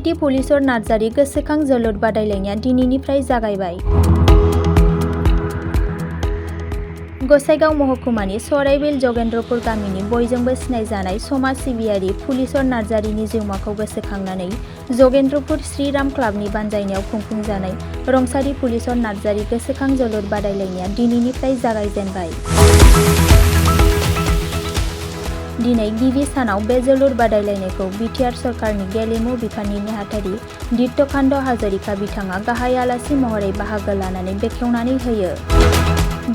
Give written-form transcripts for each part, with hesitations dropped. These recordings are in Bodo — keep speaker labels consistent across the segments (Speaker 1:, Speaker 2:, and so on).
Speaker 1: सोसाइटी पुलिसर नार्जारी गोसोखां जोलुर बादायलायनाया दिनैनिफ्राय जागायबाय। गसाइगाव महकुमानि सराइबिल जगेन्द्रपुर गामिनि बयजोंबो सिनायजानाय समाज सिबियारि पुलिसर नार्जारिनि जिउमाखौ गोसोखांनानै जगेन्द्रपुर श्रीराम क्लाबनि बानजायनायाव खुंफुंजानाय रंसारि पुलिसर नार्जारि गोसोखां जोलुर बादायलायनाया दिनैनिफ्राय जागायजेनबाय। दिनै गिबि सानाव बे जोलुर बादायलायनायखौ बिटिआर सरकारनि गेलेमु बिफाननि नेहाथारि दित्तकान्त हाजरिका बिथाङा गाहाय आलासि महरै बाहागो लानानै बेखेवनानै होयो।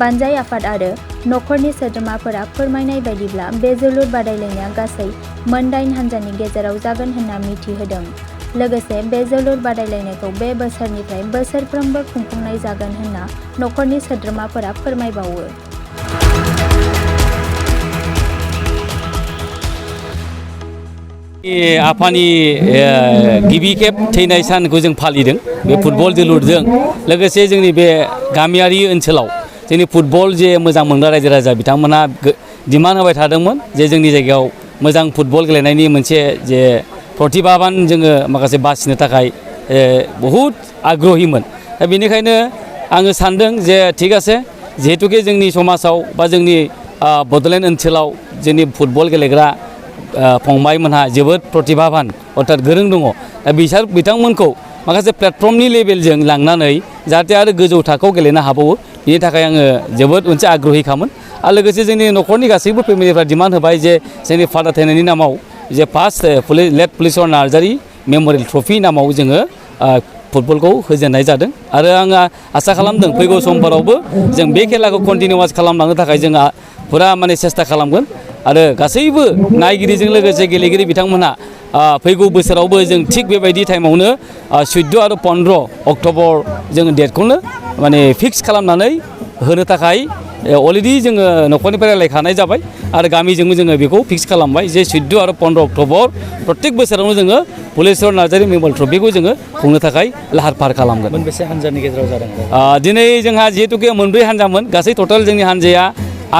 Speaker 1: बानजाय आफाद आरो नखरनि सोद्रोमाफोरा फोरमायनाय बायदिब्ला बे जोलुर बादायलायनाया गासै मोन 8 हानजानि गेजेराव जागोन होनना मिथिहोदों। लोगोसे बे जोलुर बादायलायनायखौ बे बोसोरनिफ्राय बोसोरफ्रोमबो खुंफुंनाय जागोन होनना नखरनि सोद्रोमाफोरा फोरमायबावो।
Speaker 2: आफानि गिबि खेब थैनाय सानखौ जों फालिदों बे फुटबल जोलुरजों लोगोसे जोंनि बे गामियारि ओनसोलाव जोंनि फुटबल जे मोजां मोनग्रा रायजो राजा बिथांमोना डिमान्ड होबाय थादोंमोन जे जोंनि जायगायाव मोजां फुटबल गेलेनायनि मोनसे जे प्रतिभाबान जोङो माखासे बासिनो थाखाय बहुद आग्रहिमोन। दा बेनिखायनो आङो सानदों जे थिग आसे जिहेतुके जोंनि समाजाव बा जोंनि बड'लेण्ड ओनसोलाव जोंनि फुटबल गेलेग्रा फंबायमोनहा जोबोद प्रतिभाबान अर्थात गोरों दङ। दा बिथांमोनखौ माखासे प्लेटफर्मनि लेभेलजों लांनानै जाहाथे आरो गोजौ थाखोआव गेलेनो हाबावो बेनि थाखाय आङो जोबोद मोनसे आग्रहिखामोन। आरो लोगोसे जोंनि नखरनि गासैबो फेमिलिफ्रा डिमान्ड होबाय जे जोंनि फादार थैनायनि नामाव जे फार्स्ट लेट पुलिसर नार्जारि मेम'रियेल ट्रफि नामाव जोङो फुटबलखौ होजेननाय जादों। आरो आङो आसा खालामदों फैगौ समफोरावबो जों बे खेलाखौ कन्टिनिउवास खालामलांनो थाखाय जोंहा फुरा सेस्था खालामगोन। आरो गासैबो नायगिरिजों लोगोसे गेलेगिरि बिथांमोनहा फैगौ बोसोरावबो जों थिग बेबायदि टाइमावनो 14 आरो 15 अक्ट'बर जोङो डेटखौनो फिक्स खालामनानै होनो थाखाय अलरेडि जोङो नखरनिफ्राय रायलायखानाय जाबाय आरो गामिजोंबो जोङो बेखौ फिक्स खालामबाय जे 14 आरो 15 अक्ट'बर प्रत्येक बोसोरावनो जोङो पुलिसर नार्जारि मेम'रियेल ट्रफिखौ जोङो खुंनो थाखाय लाहार फाहार खालामगोन।
Speaker 3: मोनबेसे हानजानि गेजेराव जादों?
Speaker 2: दिनै जोंहा जिहेतुके 4 हानजामोन गासै टटेल जोंनि हानजाया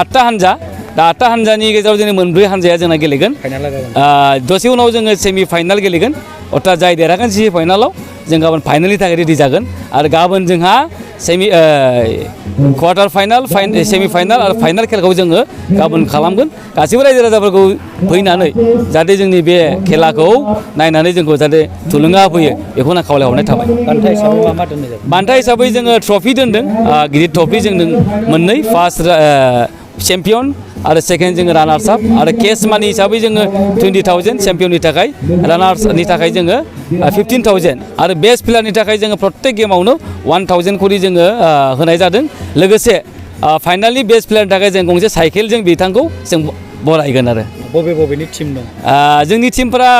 Speaker 2: 8 हानजा। दा 8 हानजानि गेजेराव जोंनि 4 हानजाया जोंना गेलेगोन। दसे उनाव जोङो सेमि फाइनाल गेलेगोन अर्थात जाय देरहागोन सेमि फाइनालाव जों गाबोन फाइनालनि थाखाय रेडि जागोन। आरो गाबोन जोंहा क्वार्टार फाइनाल सेमि फाइनाल आरो फाइनाल खेलाखौ जोङो गाबोन खालामगोन। गासैबो रायजो राजाफोरखौ फैनानै जाहाथे जोंनि बे खेलाखौ नायनानै जोंखौ जाहाथे थुलुंगा होफैयो बेखौनो खावलायहरनाय थाबाय।
Speaker 3: बान्था हिसाबै मा दोननाय जादों?
Speaker 2: बान्था हिसाबै जोङो ट्रफि दोनदों, गिदिर ट्रफि जोंदों 2 फार्स्ट चेम्पियन आरो सेकेन्ड जोङो रानार्स आप आरो केस मानि हिसाबै जोङो 20,000 चेम्पियननि थाखाय रानार्सनि थाखाय जोङो 15,000 आरो बेस्ट प्लेयारनि थाखाय जोङो प्रत्येक गेमावनो 1,000 खरि जोङो होनाय जादों। लोगोसे फाइनालनि बेस्ट प्लेयारनि थाखाय जों गंसे साइकेलजों बिथांखौ जों बरायगोन। आरो
Speaker 3: बबेनि टिम दं?
Speaker 2: जोंनि टिमफोरा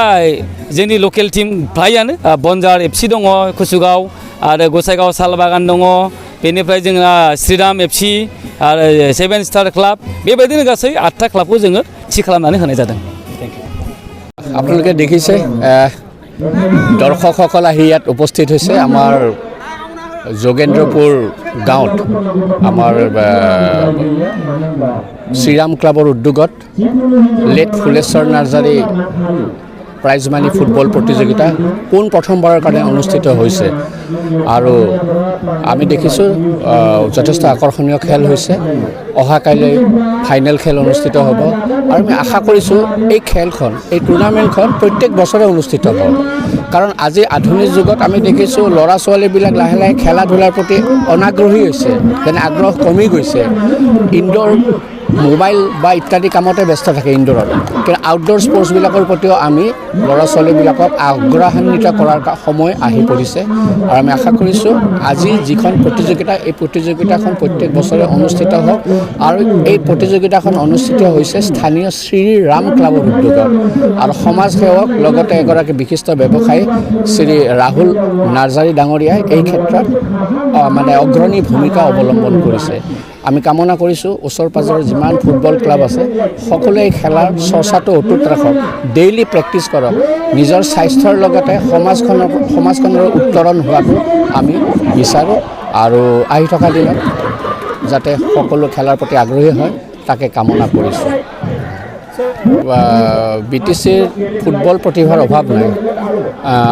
Speaker 2: जोंनि लकेल टिम फ्रायानो बनजार FC दङ कुसुगाव आरो गसाइगाव सालबागान दङ, बेनिफ्राय जोंहा श्रीराम FC आरो 7 स्टार क्लाब बेबायदिनो गासै 8টা क्लाबखौ जोङो थि खालामनानै होनाय जादों।
Speaker 4: আপোনালোকে দেখিছে দৰ্শকসকল আহি ইয়াত উপস্থিত হৈছে আমাৰ যোগেন্দ্ৰপুৰ গাঁৱত আমাৰ শ্ৰীৰাম ক্লাবৰ উদ্যোগত late Phuleswar Narzary prize money football প্ৰতিযোগিতা পোন প্ৰথমবাৰৰ কাৰণে অনুষ্ঠিত হৈছে। আৰু আমি দেখিছোঁ যথেষ্ট আকৰ্ষণীয় খেল হৈছে। অহাকাইলৈ ফাইনেল খেল অনুষ্ঠিত হ'ব আৰু আমি আশা কৰিছোঁ এই খেলখন এই টুৰ্ণামেণ্টখন প্ৰত্যেক বছৰে অনুষ্ঠিত হ'ব। কাৰণ আজি আধুনিক যুগত আমি দেখিছোঁ ল'ৰা ছোৱালীবিলাক লাহে লাহে খেলা ধূলাৰ প্ৰতি অনাগ্ৰহী হৈছে, যেনে আগ্ৰহ কমি গৈছে। ইনডোৰ মোবাইল বা ইত্যাদি কামতে ব্যস্ত থাকে ইনডোৰত, কিন্তু আউটডোৰ স্পৰ্টছবিলাকৰ প্ৰতিও আমি ল'ৰা ছোৱালীবিলাকক আগ্ৰহান্বিত কৰাৰ সময় আহি পৰিছে। আৰু আমি আশা কৰিছোঁ আজি যিখন প্ৰতিযোগিতা এই প্ৰতিযোগিতাখন প্ৰত্যেক বছৰে অনুষ্ঠিত হওক। আৰু এই প্ৰতিযোগিতাখন অনুষ্ঠিত হৈছে স্থানীয় শ্ৰীৰাম ক্লাবৰ উদ্যোগত আৰু সমাজসেৱক লগতে এগৰাকী বিশিষ্ট ব্যৱসায়ী শ্ৰী ৰাহুল নাৰ্জাৰী ডাঙৰীয়াই এই ক্ষেত্ৰত অগ্ৰণী ভূমিকা অৱলম্বন কৰিছে। আমি কামনা কৰিছোঁ ওচৰ পাজৰৰ যিমান ফুটবল ক্লাব আছে সকলোৱে এই খেলাৰ চৰ্চাটো অটুট ৰাখক, ডেইলি প্ৰেক্টিছ কৰক, নিজৰ স্বাস্থ্যৰ লগতে সমাজখনৰ উত্তৰণ হোৱাটো আমি বিচাৰোঁ। আৰু আহি থকা দিনত যাতে সকলো খেলাৰ প্ৰতি আগ্ৰহী হয় তাকে কামনা কৰিছোঁ। BTCৰ ফুটবল প্ৰতিভাৰ অভাৱ নাই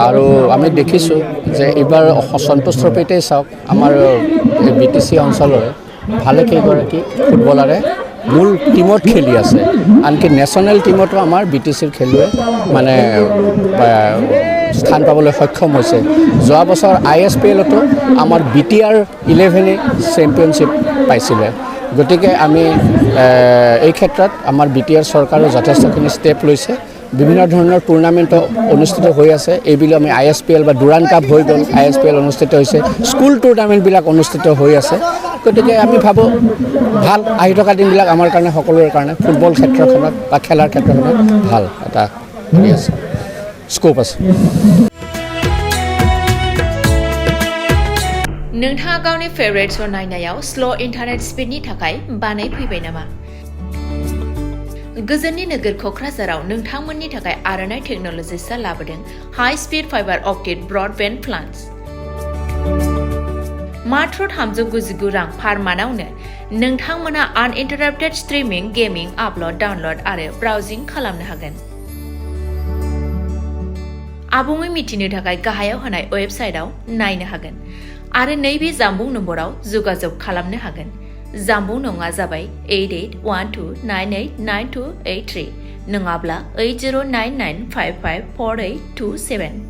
Speaker 4: আৰু আমি দেখিছোঁ যে এইবাৰ সন্তোষ ট্ৰফিতেই চাওক আমাৰ BTC অঞ্চলৰে ভালেকেইগৰাকী ফুটবলাৰে মূল টিমত খেলি আছে আনকি নেশ্যনেল টিমতো আমাৰ BTCৰ খেলুৱৈ মানে স্থান পাবলৈ সক্ষম হৈছে যোৱা বছৰ ISPLতো আমাৰ BTR 11 চেম্পিয়নশ্বিপ পাইছিলে গতিকে আমি এই ক্ষেত্ৰত আমাৰ BTR চৰকাৰে যথেষ্টখিনি ষ্টেপ লৈছে বিভিন্ন ধৰণৰ টুৰ্ণামেণ্ট অনুষ্ঠিত হৈ আছে এইবিলাক আমি ISPL বা ডুৰান কাপ হৈ গ'ল ISPL অনুষ্ঠিত হৈছে স্কুল টুৰ্ণামেণ্টবিলাক অনুষ্ঠিত হৈ আছে গতিকে আমি ভাবোঁ ভাল আহি থকা দিনবিলাক আমাৰ কাৰণে সকলোৰে কাৰণে ফুটবল ক্ষেত্ৰখনত বা খেলাৰ ক্ষেত্ৰখনত ভাল এটা হেৰি আছে স্কোপ আছে
Speaker 5: नोंथाङा गावनि फेभरेट श' नायनायाव स्ल' इन्टारनेट स्पिडनि थाखाय बानाय फैबाय नामा गोजोननि नोगोर क'क्राझाराव नोंथांमोननि थाखाय आर'नाइ टेक्न'लजिसआ लाबोदों high speed fibre optic broadband plans मात्र 399 रां पार मानावनो नोंथांमोना आनइन्टाराप्टेड स्ट्रीमिंग गेमिंग आपल'ड डाउनल'ड आरो ब्राउजिं खालामनो हागोन आबुङै मिथिनो थाखाय गाहायाव होनाय वेबसाइटआव नायनो हागोन आरो नैबे जामबुं नम्बराव जगाजग खालामनो हागोन जामबुं नङा जाबाय 8812989283 नङाब्ला 8099554827